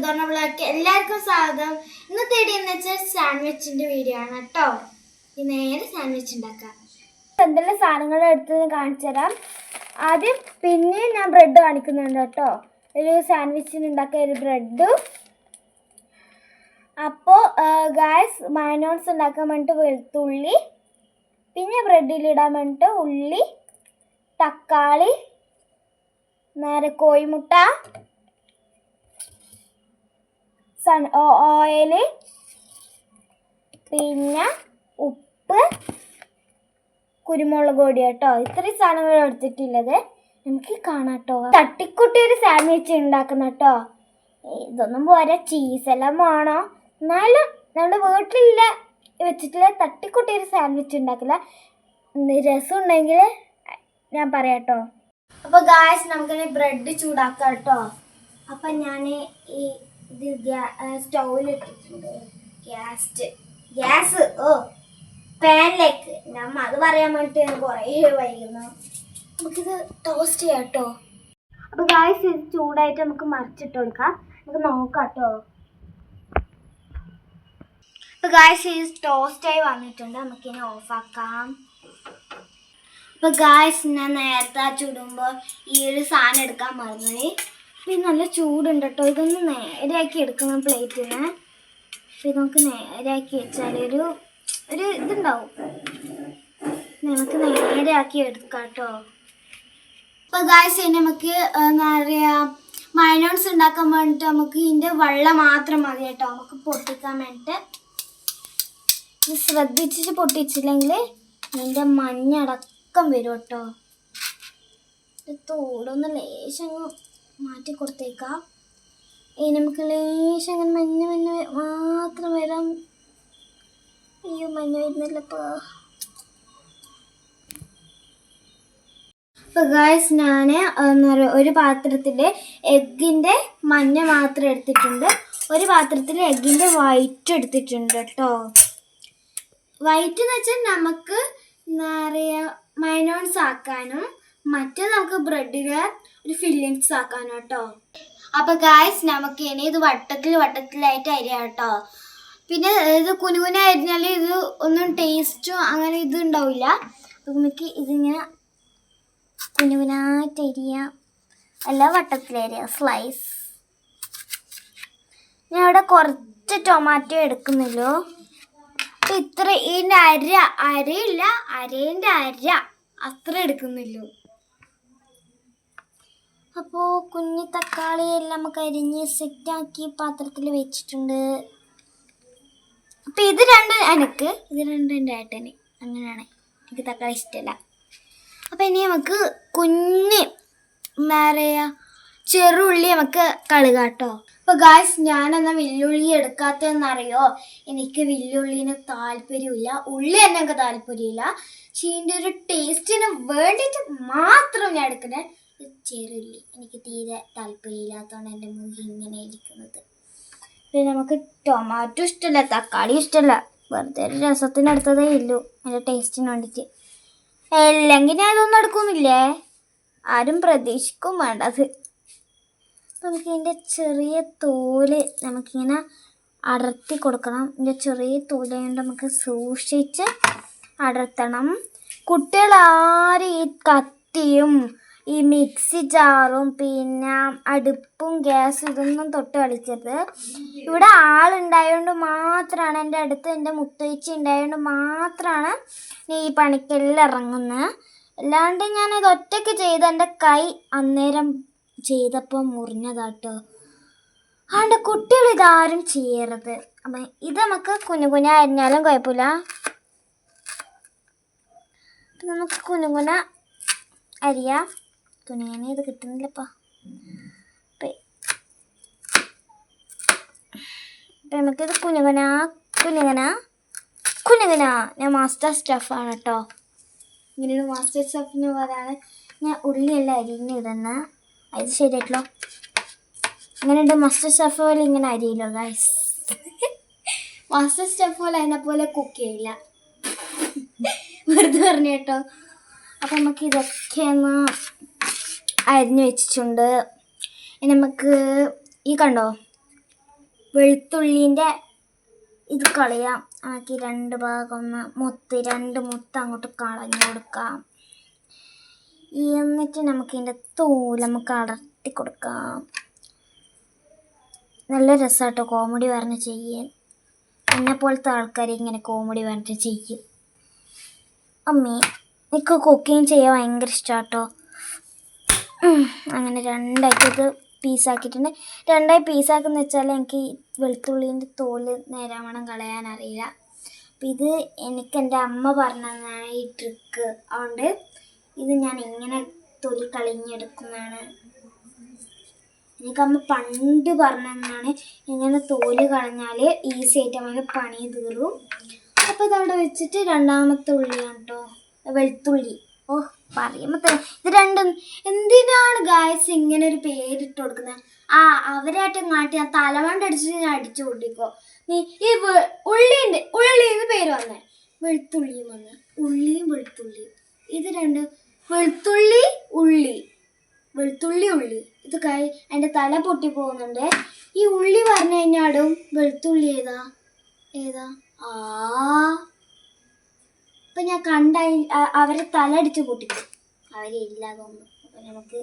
സുധർണ വ്ളോഗിലേക്ക് എല്ലാവർക്കും സ്വാഗതം. ഇന്നത്തെ വീഡിയോ എന്ന് വെച്ചാൽ സാൻഡ്വിച്ചിന്റെ വീഡിയോ ആണ് കേട്ടോ. നേരെ സാൻഡ്വിച്ച് ഉണ്ടാക്കാം. എന്തെല്ലാം സാധനങ്ങൾ എടുത്ത് കാണിച്ചു തരാം. ആദ്യം പിന്നെ ഞാൻ ബ്രെഡ് കാണിക്കുന്നുണ്ട് കേട്ടോ. ഒരു സാൻഡ്വിച്ചിന് ഉണ്ടാക്കിയ ഒരു ബ്രെഡ്. അപ്പോൾ ഗായ്സ് മയോണൈസ് ഉണ്ടാക്കാൻ വേണ്ടിയിട്ട് വെളുത്തുള്ളി, പിന്നെ ബ്രെഡിലിടാൻ വേണ്ടിയിട്ട് ഉള്ളി, തക്കാളി, നേരെ കോഴിമുട്ട, ഓയിൽ, പിന്നെ ഉപ്പ്, കുരുമുളക് പൊടി കേട്ടോ. ഇത്രയും സാധനങ്ങൾ എടുത്തിട്ടുള്ളത്. നമുക്ക് കാണാം കേട്ടോ. തട്ടിക്കുട്ടി ഒരു സാൻഡ്വിച്ച് ഉണ്ടാക്കുന്ന കേട്ടോ. ഇതൊന്നും പോരാ, ചീസെല്ലാം വേണോ. എന്നാലും നമ്മുടെ വീട്ടിലില്ല വെച്ചിട്ടുള്ള തട്ടിക്കുട്ടി ഒരു സാൻഡ്വിച്ച് ഉണ്ടാക്കില്ല. രസം ഉണ്ടെങ്കിൽ ഞാൻ പറയാം കേട്ടോ. അപ്പോൾ ഗായ്സ് നമുക്കിനി ബ്രെഡ് ചൂടാക്കാം കേട്ടോ. അപ്പം ഞാൻ ഈ ഇത് സ്റ്റൗവിലിട്ടിട്ടുണ്ട്. ഗ്യാസ് പാനിലേക്ക് നമ്മൾ അത് പറയാൻ വേണ്ടിയിട്ട് ഞാൻ കുറേ വൈകുന്നു. നമുക്കിത് ടോസ്റ്റ് ചെയ്യാം കേട്ടോ. അപ്പോൾ ഗായ്സ് ഇത് ചൂടായിട്ട് നമുക്ക് മറിച്ചിട്ട് കൊടുക്കാം. നമുക്ക് നോക്കാം കേട്ടോ. അപ്പോൾ ഗായ്സ് ഇത് ടോസ്റ്റായി വന്നിട്ടുണ്ട്. നമുക്കിനി ഓഫാക്കാം. അപ്പോൾ ഗായ്സ് ഞാൻ നേരത്തെ ചുടുമ്പോൾ ഈ ഒരു സാധനം എടുക്കാൻ മറന്നുപോയി. ഇത് നല്ല ചൂടുണ്ട് കേട്ടോ. ഇതൊന്ന് നേരെയാക്കി എടുക്കണം പ്ലേറ്റിന്. അപ്പോൾ ഇത് നമുക്ക് നേരെയാക്കി വെച്ചാൽ ഒരു ഇതുണ്ടാവും. നമുക്ക് നേരെയാക്കി എടുക്കാം കേട്ടോ. അപ്പോൾ ഗായ്സ് ഇനി നമുക്ക് എന്താ പറയുക, മയോണൈസ് ഉണ്ടാക്കാൻ വേണ്ടിയിട്ട് നമുക്ക് ഇതിൻ്റെ വെള്ളം മാത്രം മതി കേട്ടോ. നമുക്ക് പൊട്ടിക്കാൻ വേണ്ടിയിട്ട് ഇത് ശ്രദ്ധിച്ചിട്ട് പൊട്ടിച്ചില്ലെങ്കിൽ ഇതിൻ്റെ മഞ്ഞടക്കം വരും കേട്ടോ. തോടൊന്ന് ലേശം മാറ്റി കൊടുത്തേക്കാം. ഇനി നമുക്ക് ലേശം അങ്ങനെ മഞ്ഞ മാത്രം വരാം. അയ്യോ, മഞ്ഞ വരുന്നില്ല. അപ്പോൾ ഗായ്സ് ഞാൻ ഒരു പാത്രത്തിൽ എഗ്ഗിൻ്റെ മഞ്ഞ മാത്രം എടുത്തിട്ടുണ്ട്. ഒരു പാത്രത്തിൽ എഗ്ഗിൻ്റെ വൈറ്റ് എടുത്തിട്ടുണ്ട് കേട്ടോ. വൈറ്റ് എന്ന് വെച്ചാൽ നമുക്ക് എന്താ പറയുക മയോണൈസ് ആക്കാനും മറ്റേ നമുക്ക് ബ്രെഡിൽ ഒരു ഫില്ലിങ്സ് ആക്കാനും കേട്ടോ. അപ്പോൾ ഗായ്സ് നമുക്ക് ഇനി ഇത് വട്ടത്തിലായിട്ട് അരിയാം കേട്ടോ. പിന്നെ ഇത് കുനുകുന അരിഞ്ഞാൽ ഇത് ഒന്നും ടേസ്റ്റും അങ്ങനെ ഇത് ഉണ്ടാവില്ല. അപ്പോൾ നമുക്ക് ഇതിങ്ങനെ കുനുകുനായിട്ട് അരിയാം. അല്ല, വട്ടത്തിലരിയാം. സ്ലൈസ്. ഞാൻ ഇവിടെ കുറച്ച് ടൊമാറ്റോ എടുക്കുന്നുള്ളൂ. അപ്പം ഇത്ര ഇതിൻ്റെ അരയില്ല, അരേൻ്റെ അര അത്ര എടുക്കുന്നുള്ളൂ. അപ്പോൾ കുഞ്ഞി തക്കാളി എല്ലാം നമുക്ക് അരിഞ്ഞ് സെറ്റാക്കി പാത്രത്തിൽ വെച്ചിട്ടുണ്ട്. അപ്പം ഇത് രണ്ടും എനിക്ക്, ഇത് രണ്ടും എൻ്റെ ഏട്ടന്. അങ്ങനെയാണ്, എനിക്ക് തക്കാളി ഇഷ്ടമല്ല. അപ്പം ഇനി നമുക്ക് കുഞ്ഞ് എന്താ പറയുക ചെറുള്ളി നമുക്ക് കഴുകാം കേട്ടോ. അപ്പോൾ ഗായ്സ് ഞാനെന്നാൽ വെല്ലുള്ളി എടുക്കാത്തതെന്നറിയോ, എനിക്ക് വെല്ലുള്ളിന് താല്പര്യമില്ല. ഉള്ളി തന്നെ എനിക്ക് താല്പര്യമില്ല. പക്ഷേ ഇതിൻ്റെ ഒരു ടേസ്റ്റിന് വേണ്ടിയിട്ട് മാത്രം ഞാൻ എടുക്കുന്നത് ചെറുള്ളി. എനിക്ക് തീരെ താല്പര്യമില്ലാത്തതാണ് എൻ്റെ മുഖം ഇങ്ങനെ ഇരിക്കുന്നത്. പിന്നെ നമുക്ക് ടൊമാറ്റോ ഇഷ്ടമല്ല, തക്കാളി ഇഷ്ടമല്ല. വെറുതെ ഒരു രസത്തിനെടുത്തതേ ഇല്ലൂ, അതിൻ്റെ ടേസ്റ്റിന് വേണ്ടിയിട്ട്. അല്ലെങ്കിൽ ഞാൻ ഇതൊന്നും എടുക്കുന്നില്ലേ, ആരും പ്രതീക്ഷിക്കും വേണ്ടത്. നമുക്ക് ഇതിൻ്റെ ചെറിയ തോല് നമുക്കിങ്ങനെ അടർത്തി കൊടുക്കണം. ഇതിൻ്റെ ചെറിയ തോല് കൊണ്ട് നമുക്ക് സൂക്ഷിച്ച് അടർത്തണം. കുട്ടികളാരും ഈ കത്തിയും ഈ മിക്സി ജാറും പിന്നെ അടുപ്പും ഗ്യാസും ഇതൊന്നും തൊട്ട് കളിച്ചത്. ഇവിടെ ആളുണ്ടായതുകൊണ്ട് മാത്രമാണ്, എൻ്റെ അടുത്ത് എൻ്റെ മുത്തശ്ശി ഉണ്ടായതുകൊണ്ട് മാത്രമാണ് ഈ പണിക്കെല്ലാം ഇറങ്ങുന്നത്. അല്ലാണ്ട് ഞാനിത് ഒറ്റയ്ക്ക് ചെയ്ത് എൻ്റെ കൈ അന്നേരം ചെയ്തപ്പോൾ മുറിഞ്ഞതാട്ടോ. അതുകൊണ്ട് കുട്ടികൾ ഇതാരും ചെയ്യരുത്. അപ്പം ഇത് നമുക്ക് കുനുകുന അരിഞ്ഞാലും കുഴപ്പമില്ല. അപ്പം നമുക്ക് കുനുകുന അരിയാം. തുണിയാനെ ഇത് കിട്ടുന്നില്ലപ്പാ. അപ്പം നമുക്കിത് കുനുകുന ഞാൻ മാസ്റ്റർ സ്റ്റഫാണ് കേട്ടോ. ഇങ്ങനെയൊരു മാസ്റ്റർ സ്റ്റഫിന് പോലെയാണ് ഞാൻ ഉള്ളിയെല്ലാം അരിഞ്ഞിടുന്നത്. അത് ശരിയായിട്ടല്ലോ. അങ്ങനെയുണ്ട് മാസ്റ്റർ ഷെഫ് പോലെ ഇങ്ങനെ അരിയില്ലോ ഗൈസ്. മാസ്റ്റർ ഷെഫ് പോലെ അതിനെ പോലെ കുക്ക് ചെയ്യില്ല, വെറുതെ പറഞ്ഞു കേട്ടോ. അപ്പം നമുക്ക് ഇതൊക്കെ ഒന്ന് അരിഞ്ഞു വെച്ചിട്ടുണ്ട്. ഇനി നമുക്ക് ഈ കണ്ടോ വെളുത്തുള്ളിൻ്റെ ഇത് കളയാം. ആക്കി 2 ഭാഗം രണ്ട് മുത്ത് അങ്ങോട്ട് കളഞ്ഞു കൊടുക്കാം. എന്നിട്ട് നമുക്കിതിൻ്റെ തോല് നമുക്ക് അടർത്തി കൊടുക്കാം. നല്ല രസമാട്ടോ കോമഡി പറഞ്ഞ് ചെയ്യാൻ. എന്നെപ്പോലത്തെ ആൾക്കാർ ഇങ്ങനെ കോമഡി പറഞ്ഞിട്ട് ചെയ്യും. അമ്മേ എനിക്ക് കുക്കിങ് ചെയ്യാൻ ഭയങ്കര ഇഷ്ടമാട്ടോ. അങ്ങനെ 2ആയിട്ട് ഇത് പീസാക്കിയിട്ടുണ്ട്. 2ആയി പീസാക്കുന്ന വെച്ചാൽ എനിക്ക് വെളുത്തുള്ളീൻ്റെ തോല് നേരാവണ്ണം കളയാൻ അറിയില്ല. അപ്പം ഇത് എനിക്ക് എൻ്റെ അമ്മ പറഞ്ഞതാണ് ഈ ട്രിക്ക്. അതുകൊണ്ട് ഇത് ഞാൻ ഇങ്ങനെ തൊലി കളഞ്ഞെടുക്കുന്നതാണ്. എനിക്കമ്മ പണ്ട് പറഞ്ഞതാണ് ഇങ്ങനെ തോല് കളഞ്ഞാൽ ഈസി ആയിട്ട് നമുക്ക് പണി തീരും. അപ്പോൾ ഇതവിടെ വെച്ചിട്ട് 2ാമത്തെ ഉള്ളിയാണ് കേട്ടോ വെളുത്തുള്ളി. പറയുമ്പോൾ തന്നെ ഇത് രണ്ടും എന്തിനാണ് ഗായ്സ് ഇങ്ങനെ ഒരു പേരിട്ട് കൊടുക്കുന്നത്? അവരായിട്ട് നാട്ടി ഞാൻ തലമണ്ട അടിച്ചിട്ട് ഞാൻ അടിച്ചു പൊട്ടിക്കോ. നീ ഈ ഉള്ളിന്ന് പേര് വന്നേ, വെളുത്തുള്ളിയും വന്ന് ഉള്ളിയും വെളുത്തുള്ളിയും ഇത് രണ്ട് വെളുത്തുള്ളി ഉള്ളി ഇത് എൻ്റെ തല പൊട്ടി പോകുന്നുണ്ട്. ഈ ഉള്ളി പറഞ്ഞു കഴിഞ്ഞാലും വെളുത്തുള്ളി ഏതാ അപ്പം ഞാൻ അവരെ തല അടിച്ച് പൊട്ടിക്കും. അവരില്ലാതെ ഒന്നും. അപ്പം നമുക്ക്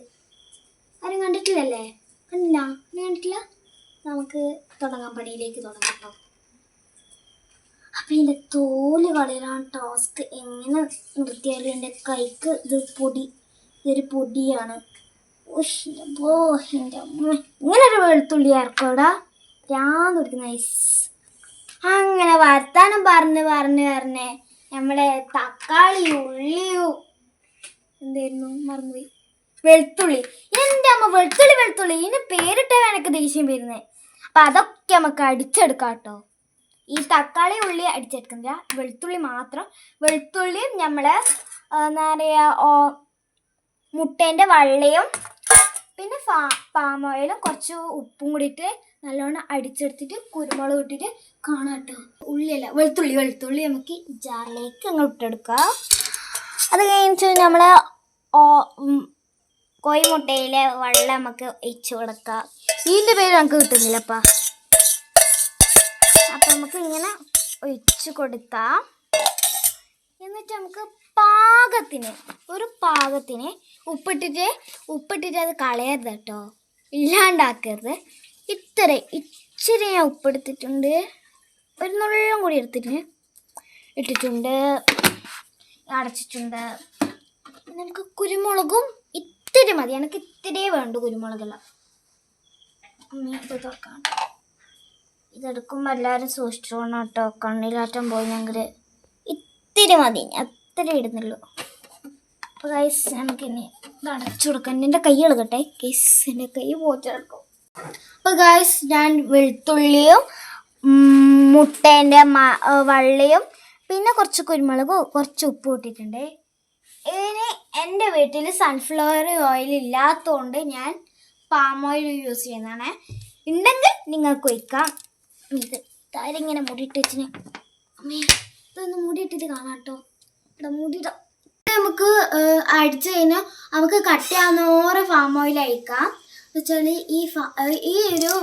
ആരും കണ്ടിട്ടില്ലല്ലേ? കണ്ടിട്ടില്ല. നമുക്ക് പണിയിലേക്ക് തുടങ്ങാം കേട്ടോ. അപ്പം ഇതിൻ്റെ തോല് കളയാൻ ടാസ്ക്. എങ്ങനെ നിർത്തിയാലും എൻ്റെ കൈക്ക് ഇതൊരു പൊടിയാണ്. എൻ്റെ ഇങ്ങനൊരു വെളുത്തുള്ളി ഇറക്കോടാ ഞാൻ കൊടുക്കുന്ന അങ്ങനെ വർത്താനം പറഞ്ഞ് നമ്മുടെ തക്കാളി ഉള്ളിയും എന്തായിരുന്നു മറന്നുപോയി, വെളുത്തുള്ളി. എൻ്റെ അമ്മ വെളുത്തുള്ളി ഇതിന് പേരിട്ടേ എനിക്ക് ദേഷ്യം വരുന്നത്. അപ്പം അതൊക്കെ നമുക്ക് അടിച്ചെടുക്കാം കേട്ടോ. ഈ തക്കാളി ഉള്ളി അടിച്ചെടുക്കുന്നില്ല, വെളുത്തുള്ളി മാത്രം. വെളുത്തുള്ളിയും നമ്മളെ എന്താ പറയുക മുട്ടേൻ്റെ വെള്ളയും പിന്നെ പാം ഓയിലും കുറച്ച് ഉപ്പും കൂടിയിട്ട് നല്ലോണം അടിച്ചെടുത്തിട്ട് കുരുമുളക് ഇട്ടിട്ട് കാണാം കേട്ടോ. വെളുത്തുള്ളി നമുക്ക് ജാറിലേക്ക് അങ്ങ് ഇട്ടെടുക്കാം. അത് കഴിഞ്ഞിട്ട് നമ്മൾ കോഴിമുട്ടയിലെ വെള്ളം നമുക്ക് ഒഴിച്ച് കൊടുക്കാം. ഇതിൻ്റെ പേര് നമുക്ക് കിട്ടുന്നില്ലപ്പാ. അപ്പം നമുക്ക് ഇങ്ങനെ ഒഴിച്ച് കൊടുക്കാം. എന്നിട്ട് നമുക്ക് പാകത്തിന് ഉപ്പിട്ടിട്ട് അത് കളയരുത് കേട്ടോ, ഇല്ലാണ്ടാക്കരുത്. ഇച്ചിരി ഞാൻ ഉപ്പെടുത്തിട്ടുണ്ട്. ഒരു നുള്ളം കൂടി ഇട്ടിട്ടുണ്ട്, അടച്ചിട്ടുണ്ട്. നമുക്ക് കുരുമുളകും ഇത്തിരി മതി, എനിക്ക് ഇത്തിരിയേ വേണ്ടു കുരുമുളകെല്ലാം. ഇത് തുറക്കാം. ഇതെടുക്കുമ്പോൾ എല്ലാവരും സൂക്ഷിച്ചു പോകണം കേട്ടോ, കണ്ണിലാറ്റം പോയെങ്കിൽ ഇത്തിരി മതി, അത്ര ഇടുന്നുള്ളൂ. അപ്പോൾ ഗൈസ് നമുക്കിനി ഇത് അടച്ചു കൊടുക്കാം. എൻ്റെ കൈ എടുക്കട്ടെ ഗൈസ്, എൻ്റെ കൈ പോച്ചെടുക്കും. അപ്പോൾ ഗൈസ് ഞാൻ വെളുത്തുള്ളിയും മുട്ടേൻ്റെ വെള്ളയും പിന്നെ കുറച്ച് കുരുമുളകും കുറച്ച് ഉപ്പും ഇട്ടിട്ടുണ്ട്. ഇനി എൻ്റെ വീട്ടിൽ സൺഫ്ലവർ ഓയിൽ ഇല്ലാത്തതുകൊണ്ട് ഞാൻ പാം ഓയിൽ യൂസ് ചെയ്യുന്നതാണ്. ഉണ്ടെങ്കിൽ നിങ്ങൾക്ക് ഒഴിക്കാം. ഇത് താരിങ്ങനെ മൂടിയിട്ട് വെച്ചിന് ഇതൊന്ന് മൂടിയിട്ടിട്ട് കാണാം കേട്ടോ. ഇവിടെ മൂടിയിട നമുക്ക് അടിച്ചു കഴിഞ്ഞാൽ നമുക്ക് കട്ടിയാവുന്നോറെ പാം ഓയിൽ അയക്കാം. എന്ന് വെച്ചാൽ ഈ ഒരു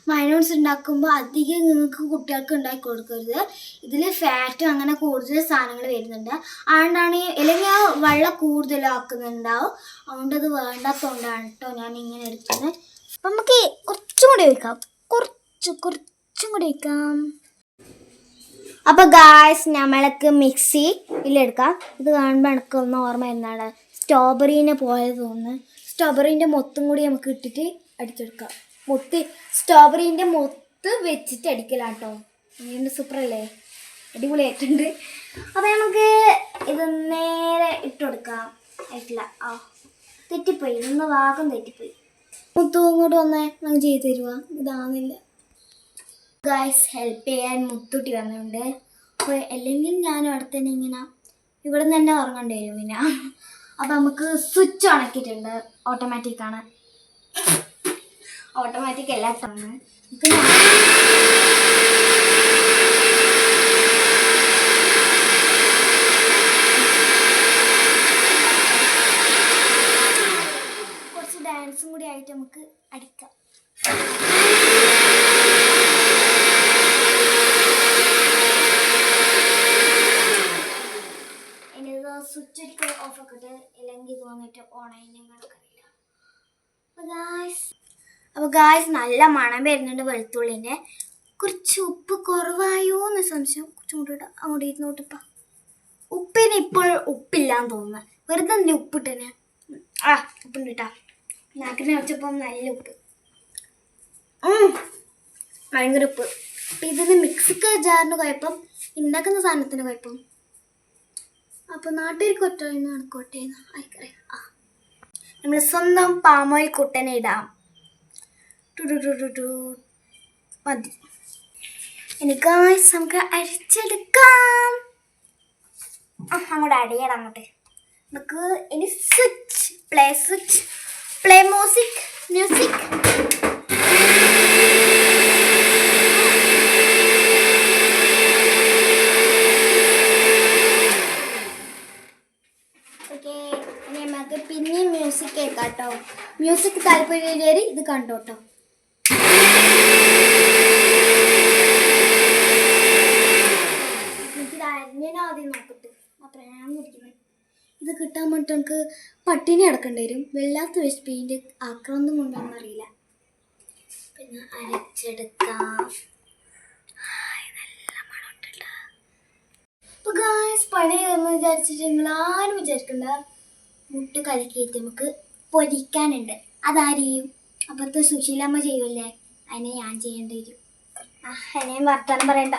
മയോണൈസ് ഉണ്ടാക്കുമ്പോൾ അധികം നിങ്ങൾക്ക് കുട്ടികൾക്ക് ഉണ്ടാക്കി കൊടുക്കരുത്. ഇതിൽ ഫാറ്റും അങ്ങനെ കൂടുതൽ സാധനങ്ങൾ വരുന്നുണ്ട്. അതുകൊണ്ടാണ് അല്ലെങ്കിൽ ആ വെള്ളം കൂടുതലാക്കുന്നുണ്ടാവും. അതുകൊണ്ട് അത് വേണ്ടാത്തതുകൊണ്ടാണ് കേട്ടോ ഞാൻ ഇങ്ങനെ എടുത്തത്. അപ്പം നമുക്ക് കുറച്ചും കൂടി വയ്ക്കാം, കുറച്ചും കൂടി വയ്ക്കാം. അപ്പോൾ ഗായ്സ് നമ്മൾക്ക് മിക്സിയിലെടുക്കാം. ഇത് കാണുമ്പോൾ എനിക്ക് ഒന്ന് ഓർമ്മ വരുന്നതാണ് സ്ട്രോബെറീനെ പോയത് തോന്നുന്നു. സ്ട്രോബെറീൻ്റെ മൊത്തം കൂടി നമുക്ക് ഇട്ടിട്ട് അടിച്ചെടുക്കാം. സ്ട്രോബെറീൻ്റെ മൊത്ത് വെച്ചിട്ട് അടിക്കലാട്ടോ. ഇതിൻ്റെ സൂപ്പറല്ലേ, അടിപൊളിയായിട്ടുണ്ട്. അപ്പോൾ നമുക്ക് ഇത് നേരെ ഇട്ട് കൊടുക്കാം. ആയിട്ടില്ല, തെറ്റിപ്പോയി, ഇന്ന് ഭാഗം തെറ്റിപ്പോയി. മുത്തു ഇങ്ങോട്ട് വന്നേ, നമുക്ക് ചെയ്ത് തരുക. ഇതാകുന്നില്ല ഗായ്സ്, ഹെൽപ്പ് ചെയ്യാൻ മുത്തൂട്ടി വന്നിട്ടുണ്ട്. അപ്പോൾ അല്ലെങ്കിൽ ഞാനും അവിടെ തന്നെ ഇങ്ങനെ ഇവിടെ നിന്ന് തന്നെ ഉറങ്ങേണ്ടി വരും പിന്നെ. അപ്പോൾ നമുക്ക് സ്വിച്ച് ഉണക്കിയിട്ടുണ്ട്, ഓട്ടോമാറ്റിക്കാണ്. ഓട്ടോമാറ്റിക് എല്ലാത്താണ്. കുറച്ച് ഡാൻസും കൂടി ആയിട്ട് നമുക്ക് അടിക്കാം. ഗായ്സ് നല്ല മണം വരുന്നുണ്ട് വെളുത്തുള്ളിൻ്റെ. കുറച്ച് ഉപ്പ് കുറവായോ എന്ന് സംശയം. കുറച്ചും കൂടി ഇടാം. അങ്ങോട്ട് ഇരുന്നോട്ടിപ്പം ഉപ്പിന് ഇപ്പോൾ ഉപ്പില്ലാന്ന് തോന്നുന്നു. വെറുതെ എന്തിനാ ഉപ്പിട്ടന്നെ. ഉപ്പുണ്ട് കേട്ടോ. നാട്ടിനെ വെച്ചപ്പം നല്ല ഉപ്പ്. ഭയങ്കര ഉപ്പ്. അപ്പം ഇതിന് മിക്സിക്ക് ജാറിന് കുഴപ്പം, ഉണ്ടാക്കുന്ന സാധനത്തിന് കുഴപ്പം. അപ്പം നാട്ടിലേക്ക് ഒറ്റന്ന് നടക്കോട്ടേന്ന് ആയിക്കറിയാം. നമ്മൾ സ്വന്തം പാമോയിൽ കുട്ടനെ ഇടാം. മതി. ഇനി ഗായ്സ് നമുക്ക് അരിച്ചെടുക്കാം. അങ്ങോട്ട് അടിയണം അങ്ങോട്ട്. നമുക്ക് ഇനി സ്വിച്ച് പ്ലേ മ്യൂസിക്. ഓക്കെ, ഇനി നമുക്ക് പിന്നെയും മ്യൂസിക് കേൾക്കാം കേട്ടോ. മ്യൂസിക് താല്പര്യം ഇത് കണ്ടോട്ടോ. എനിക്കിത് അരിഞ്ഞാൽ ആദ്യം നോക്കട്ടെ. അത്ര ഞാൻ കുടിക്കുന്നത് ഇത് കിട്ടാൻ വേണ്ടിയിട്ട് നമുക്ക് പട്ടിണി അടക്കേണ്ടി വരും. വല്ലാത്ത വിശപ്പിൻ്റെ ആക്രാന്തം കൊണ്ടാണെന്ന് അറിയില്ല. പിന്നെ അരച്ചെടുക്കാം. നല്ല മണമുണ്ടല്ലോ. അപ്പോൾ ഗായ്സ് പണി എന്ന് വിചാരിച്ചിട്ട് നിങ്ങളാരും വിചാരിക്കണ്ട. മുട്ട കലക്കിയിട്ട് നമുക്ക് പൊരിക്കാനുണ്ട്. അതാരെയും അപ്പുറത്ത് സുശീലമ്മ ചെയ്യുമല്ലേ, അതിനെ ഞാൻ ചെയ്യേണ്ടി വരും. എന്നെയും വർത്താനം പറയണ്ട.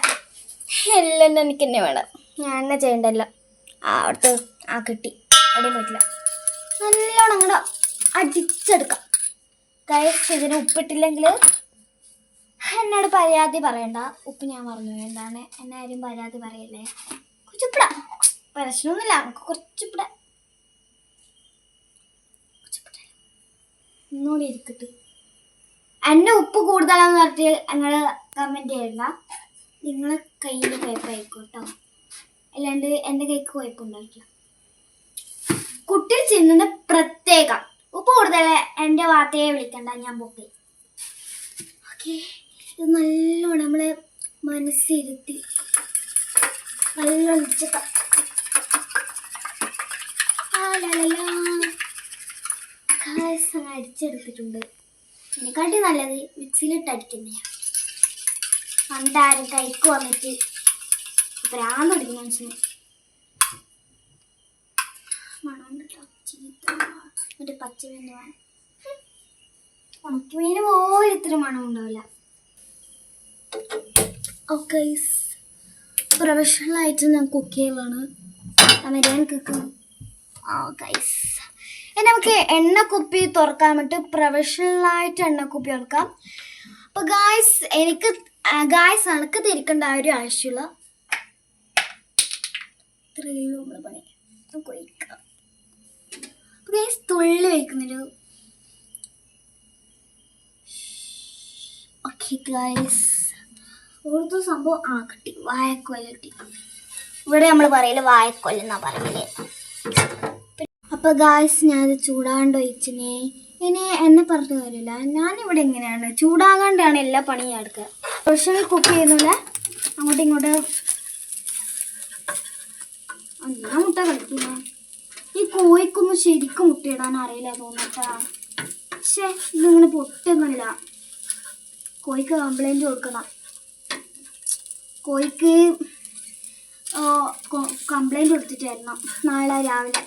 എല്ലാം എനിക്ക് തന്നെ വേണം. ഞാൻ തന്നെ ചെയ്യണ്ടല്ലോ. അവിടുത്തെ കിട്ടി അടി പറ്റില്ല. നല്ലോണം അങ്ങോട്ട് അടിച്ചെടുക്കാം. ഗൈസ് ഇതിന് ഉപ്പിട്ടില്ലെങ്കിൽ എന്നോട് പരാതി പറയണ്ട. ഉപ്പ് ഞാൻ പറഞ്ഞു. എന്താണ് എന്നെ ആരും പരാതി പറയല്ലേ. കുറച്ചുപ്പിടാം, പ്രശ്നമൊന്നുമില്ല. നമുക്ക് കുറച്ചുപ്പിടാം. ഒന്നുകൂടി ഇരിക്കട്ടെ. എൻ്റെ ഉപ്പ് കൂടുതലാന്ന് പറഞ്ഞിട്ട് നിങ്ങൾ കമൻറ്റ് ചെയ്യണ്ട. നിങ്ങളെ കയ്യിൻ്റെ കുഴപ്പമായിരിക്കും കേട്ടോ. അല്ലാണ്ട് എൻ്റെ കൈക്ക് കുഴപ്പമുണ്ടായിരിക്കും. കുട്ടി ചിന്നുന്ന പ്രത്യേകം ഉപ്പ് കൂടുതൽ എൻ്റെ വാർത്തയെ വിളിക്കണ്ട, ഞാൻ പോക്കെ. ഓക്കെ, ഇത് നല്ലോണം നമ്മളെ മനസ്സിരുത്തി നല്ലോണം അടിച്ചെടുത്തിട്ടുണ്ട്. അതിനെക്കാട്ടി നല്ലത് മിക്സിയിലിട്ട് അടിക്കുന്നതാണ്. പണ്ടാരും കൈക്ക് വന്നിട്ട് ഭ്രാന്ത് പിടിക്കുന്ന മനുഷ്യന്. മണമുണ്ട് കേട്ടോ. മറ്റേ പച്ചമീൻ വേണം. ഉണക്കമീൻ പോലും ഇത്ര മണം ഉണ്ടാവില്ല. ഓക്കെ, പ്രൊഫഷണലായിട്ട് ഞാൻ കുക്ക് ചെയ്യലാണ്. American cook. ഗൈസ് ഇനി നമുക്ക് എണ്ണക്കുപ്പി തുറക്കാൻ വേണ്ടിയിട്ട് പ്രൊഫഷണലായിട്ട് എണ്ണക്കുപ്പി തുറക്കാം. അപ്പോൾ ഗായ്സ് എനിക്ക് തിരിക്കേണ്ട ഒരു ആവശ്യമില്ല. ഇത്രയും നമ്മൾ പണി ഒഴിക്കാം. അപ്പോൾ ഗൈസ് തുള്ളി വയ്ക്കുന്നൊരു. ഓക്കെ ഗൈസ്, ഓരോ സംഭവം കിട്ടി. വാഴക്കൊല കിട്ടി. ഇവിടെ നമ്മൾ പറയല് വാഴക്കൊല എന്നാ പറയല്. അപ്പോൾ ഗായ്സ് ഞാനത് ചൂടാണ്ട് ഒഴിച്ചിനെ. ഇനി എന്നെ പറഞ്ഞ കാര്യമില്ല. ഞാനിവിടെ എങ്ങനെയാണ് ചൂടാകാണ്ടാണ് എല്ലാ പണിയും എടുക്കുക. പ്രൊഫഷണൽ കുക്ക് ചെയ്യുന്നില്ല. അങ്ങോട്ടും ഇങ്ങോട്ട് ഞാൻ മുട്ട കളിക്കുന്ന. ഈ കോഴിക്കൊന്നും ശരിക്കും മുട്ടയിടാൻ അറിയില്ല തോന്നട്ടാ. പക്ഷേ ഇതിങ്ങനെ പൊട്ടുന്നില്ല. കോഴിക്ക് കംപ്ലൈൻറ്റ് കൊടുക്കണം. കോഴിക്ക് കംപ്ലൈൻറ്റ് കൊടുത്തിട്ട് വരണം നാളെ രാവിലെ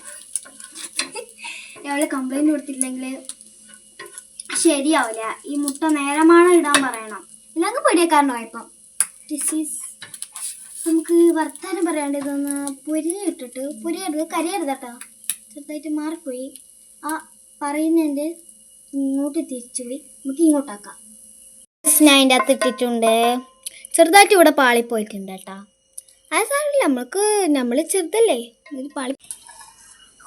കംപ്ലൈൻറ്റ് കൊടുത്തിട്ടില്ലെങ്കിൽ ശരിയാവില്ല. ഈ മുട്ട നേരമാണ് ഇടാൻ പറയണം. ഇല്ലെങ്കിൽ പൊടിയക്കാരനോ ഇപ്പം ഡിസീസ്. നമുക്ക് വർത്താനം പറയേണ്ടതൊന്ന് പൊരിഞ്ഞിട്ടിട്ട് കരിയരുത് കേട്ടോ. ചെറുതായിട്ട് മാറിപ്പോയി. പറയുന്നതിൻ്റെ ഇങ്ങോട്ട് തിരിച്ചുപോയി. നമുക്ക് ഇങ്ങോട്ടാക്കാം. ഞാൻ അതിൻ്റെ അകത്ത് ഇട്ടിട്ടുണ്ട്. ചെറുതായിട്ട് ഇവിടെ പാളിപ്പോയിട്ടുണ്ട് കേട്ടോ. അത് സാറില്ല, നമ്മൾ ചെറുതല്ലേ, ഇത് പാളി.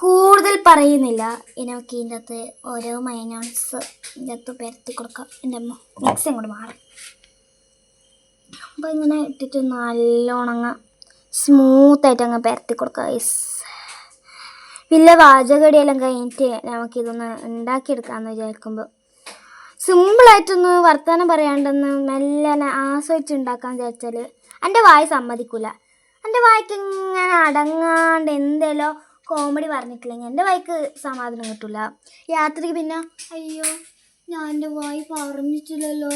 കൂടുതൽ പറയുന്നില്ല. ഇനി നമുക്ക് ഇതിൻ്റെ അകത്ത് ഓരോ മൈനോൺസ് ഇതിൻ്റെ അകത്ത് പരത്തി കൊടുക്കാം. എൻ്റെ മിക്സ് ഇങ്ങോട്ട് മാറും. അപ്പോൾ ഇങ്ങനെ ഇട്ടിട്ട് നല്ലോണം സ്മൂത്തായിട്ട് അങ്ങ് പരത്തി കൊടുക്കാം. വലിയ പാചകടിയെല്ലാം കഴിഞ്ഞിട്ട് നമുക്കിതൊന്ന് ഉണ്ടാക്കിയെടുക്കാമെന്ന് വിചാരിക്കുമ്പോൾ സിമ്പിളായിട്ടൊന്ന് വർത്തമാനം പറയാണ്ടെന്ന് മെല്ലെ ആസ്വദിച്ച് ഉണ്ടാക്കാൻ വിചാരിച്ചാൽ എൻ്റെ വായ സമ്മതിക്കില്ല. എൻ്റെ വായിക്ക് ഇങ്ങനെ അടങ്ങാണ്ട് എന്തേലോ കോമഡി പറഞ്ഞിട്ടില്ലെങ്കിൽ എൻ്റെ വായിക്ക് സമാധാനം കിട്ടില്ല. രാത്രിക്ക് പിന്നെ അയ്യോ ഞാൻ എൻ്റെ വായി പറഞ്ഞിട്ടില്ലല്ലോ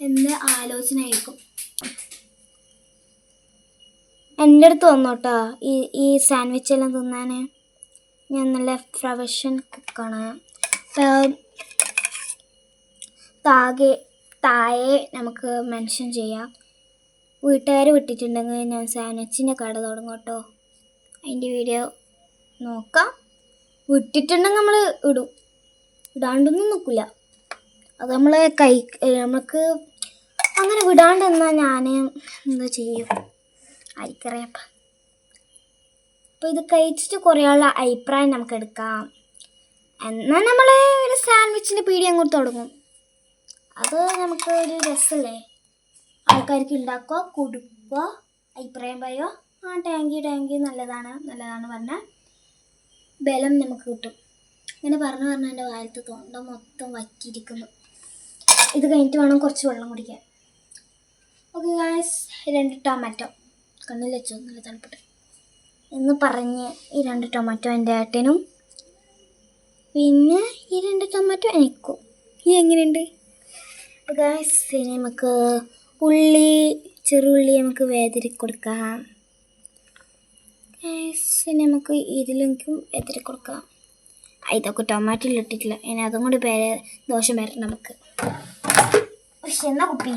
എന്ന് ആലോചനയായിരിക്കും. എൻ്റെ അടുത്ത് വന്നോട്ടാ ഈ സാൻഡ്വിച്ച് എല്ലാം തിന്നാൻ. ഞാൻ നല്ല പ്രൊഫഷൻ കുക്കാണ്. താഴെ നമുക്ക് മെൻഷൻ ചെയ്യാം. വീട്ടുകാർ വിട്ടിട്ടുണ്ടെങ്കിൽ ഞാൻ സാൻഡ്വിച്ചിൻ്റെ കട തുടങ്ങും കേട്ടോ. അതിൻ്റെ വീഡിയോ നോക്കാം. വിട്ടിട്ടുണ്ടെങ്കിൽ നമ്മൾ ഇടും, ഇടാണ്ടൊന്നും നിൽക്കില്ല. അത് നമുക്ക് അങ്ങനെ വിടാണ്ടെന്നാൽ ഞാൻ എന്താ ചെയ്യും ആയിരിക്കറിയാം. അപ്പോൾ ഇത് കഴിച്ചിട്ട് കുറേ ആളുടെ അഭിപ്രായം നമുക്ക് എടുക്കാം. എന്നാൽ നമ്മൾ ഒരു സാൻഡ്വിച്ചിൻ്റെ പീടിക അങ്ങോട്ട് തുടങ്ങും. അത് നമുക്ക് ഒരു രസമല്ലേ? ആൾക്കാർക്ക് ഉണ്ടാക്കുക, കൊടുക്കുക, അഭിപ്രായം പറയുക. താങ്ക് യു നല്ലതാണ് പറഞ്ഞാൽ ബലം നമുക്ക് കിട്ടും. ഇങ്ങനെ പറഞ്ഞ് എൻ്റെ വായത്ത് തൊണ്ട മൊത്തം വറ്റിയിരിക്കുന്നു. ഇത് കഴിഞ്ഞിട്ട് വേണം കുറച്ച് വെള്ളം കുടിക്കാൻ. ഓക്കെ ഗായ്സ്, 2 ടൊമാറ്റോ കണ്ണിൽ വെച്ചു നല്ല തണുപ്പിട്ട് എന്ന് പറഞ്ഞ് ഈ 2 ടൊമാറ്റോ എൻ്റെ ഏട്ടനും പിന്നെ ഈ 2 ടൊമാറ്റോ എനിക്കും. ഈ എങ്ങനെയുണ്ട് ഗായ്സ്? ഇനി നമുക്ക് ചെറുള്ളി നമുക്ക് വേദരി കൊടുക്കാം. ഗായ്സ് നമുക്ക് ഇതിലേക്കും വേദരി കൊടുക്കാം. ഇതൊക്കെ ടൊമാറ്റോയിൽ ഇട്ടിട്ടില്ല, ഇനി അതും കൂടി ദോഷം വരണം നമുക്ക്. പക്ഷെ എന്നാ കുപ്പി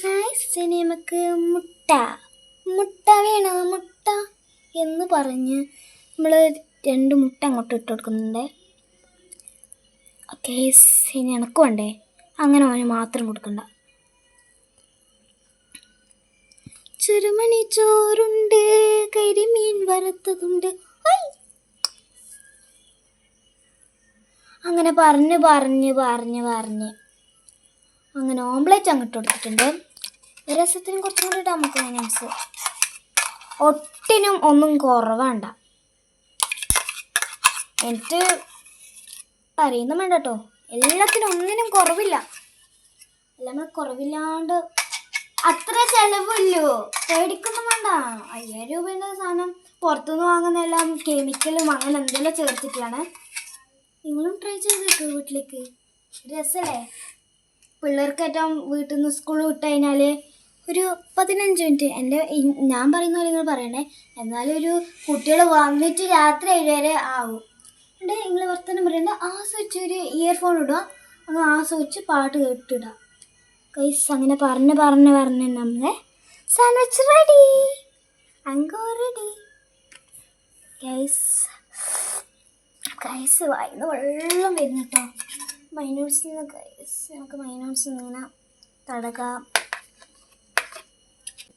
ഗായ്സ്, ഇനി നമുക്ക് മുട്ട വേണം. മുട്ട എന്ന് പറഞ്ഞ് നമ്മൾ 2 മുട്ട അങ്ങോട്ട് ഇട്ട് കൊടുക്കുന്നുണ്ട്. ഓക്കെ, ഇനി എനക്ക് വേണ്ടേ? അങ്ങനെ അവന് മാത്രം കൊടുക്കണ്ട. ചെറുമണി ചോറുണ്ട്, കരിമീൻ വറുത്തതുണ്ട്. അങ്ങനെ പറഞ്ഞ് അങ്ങനെ ഓംപ്ലേറ്റ് അങ്ങോട്ട് കൊടുത്തിട്ടുണ്ട്. രസത്തിനും കുറച്ചും കൂടി ഇടാം നമുക്ക്. മൈനോൺസ് ഒട്ടിനും ഒന്നും കുറവാണ്ട. എനിക്ക് അറിയുന്നും വേണ്ട കേട്ടോ, എല്ലാത്തിനും ഒന്നിനും കുറവില്ല. എല്ലാം നമ്മൾ കുറവില്ലാണ്ട് അത്ര ചിലവില്ലോ, പേടിക്കൊന്നും വേണ്ട. 5000 രൂപേൻ്റെ സാധനം പുറത്തുനിന്ന് വാങ്ങുന്ന എല്ലാം കെമിക്കലും അങ്ങനെ എന്തെല്ലാം ചേർത്തിട്ടാണ്. നിങ്ങളും ട്രൈ ചെയ്തേക്ക് വീട്ടിലേക്ക്, രസമല്ലേ? പിള്ളേർക്ക് ഏറ്റവും വീട്ടിൽ നിന്ന് സ്കൂൾ വിട്ട് കഴിഞ്ഞാൽ ഒരു 15 മിനിറ്റ് ഞാൻ പറയുന്ന പോലെ നിങ്ങൾ പറയണേ. എന്നാലും ഒരു കുട്ടികൾ വന്നിട്ട് രാത്രി 7 വരെ ആവും. എന്നിട്ട് നിങ്ങൾ വർത്തമാനം പറയണ്ട, ആസ്വദിച്ച് ഒരു ഇയർഫോൺ ഇടുക, അങ്ങ് ആസ്വദിച്ച് പാട്ട് കേട്ടിടുക. ഗൈസ് അങ്ങനെ പറഞ്ഞ് നമ്മളെ സാൻഡ്വിച്ച് റെഡി. അങ്കോ റെഡി ഗൈസ് വായിന്ന് വെള്ളം വരുന്നു കേട്ടോ. മൈനോൺസിന്ന് നമുക്ക് ഇങ്ങനെ തടകാം.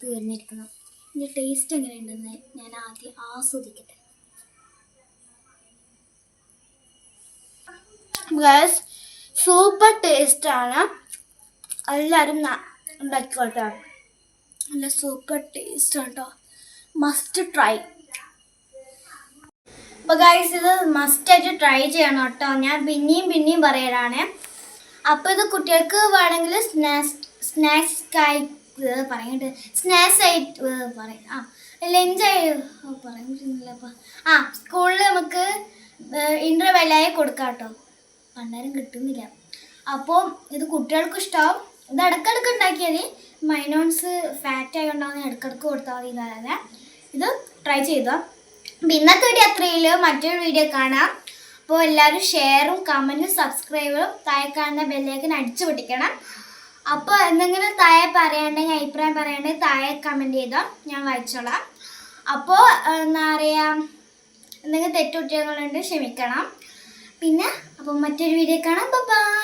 തീർന്നിരിക്കണം. ഇതിൻ്റെ ടേസ്റ്റ് എങ്ങനെയുണ്ടെന്ന് ഞാൻ ആദ്യം ആസ്വദിക്കട്ടെ. ഗൈസ് സൂപ്പർ ടേസ്റ്റാണ്. എല്ലാവരും ഉണ്ടാക്കിക്കോട്ടെ, നല്ല സൂപ്പർ ടേസ്റ്റ് കേട്ടോ. Must try. അപ്പോൾ ഗൈസ് ഇത് മസ്റ്റായിട്ട് ട്രൈ ചെയ്യണം കേട്ടോ. ഞാൻ പിന്നെയും പറയലാണ്. അപ്പോൾ ഇത് കുട്ടികൾക്ക് വേണമെങ്കിൽ സ്നാക്സ് ആയിട്ട് പറയാം. ലഞ്ചായി പറയാൻ പറ്റുന്നില്ല. അപ്പോൾ സ്കൂളിൽ നമുക്ക് ഇൻ്റർവെല്ലായി കൊടുക്കാം കേട്ടോ. അന്നേരം കിട്ടുന്നില്ല. അപ്പോൾ ഇത് കുട്ടികൾക്ക് ഇഷ്ടമാവും. ഇത് ഇടയ്ക്കിടയ്ക്ക് ഉണ്ടാക്കിയാൽ മൈനോൺസ് ഫാറ്റ് ആയതുകൊണ്ടാണ് ഇടയ്ക്കിടയ്ക്ക് കൊടുത്താൽ മതി. ഇതായത് ഇത് ട്രൈ ചെയ്തോ. അപ്പോൾ ഇന്നത്തെ വീഡിയോ അത്രയില്ല, മറ്റൊരു വീഡിയോ കാണാം. അപ്പോൾ എല്ലാവരും ഷെയറും കമൻറ്റും സബ്സ്ക്രൈബും താഴെ കാണുന്ന ബെല്ലേക്കൻ അടിച്ചു പൊട്ടിക്കണം. അപ്പോൾ എന്തെങ്കിലും താഴെ പറയണ്ടെങ്കിൽ അഭിപ്രായം പറയണ്ടെങ്കിൽ താഴെ കമൻറ്റ് ചെയ്തോ, ഞാൻ വായിച്ചോളാം. അപ്പോൾ എന്താ പറയുക, എന്തെങ്കിലും തെറ്റുകുറ്റങ്ങളുണ്ട് ക്ഷമിക്കണം. പിന്നെ അപ്പോൾ മറ്റൊരു വീഡിയോ കാണാം. ബൈ.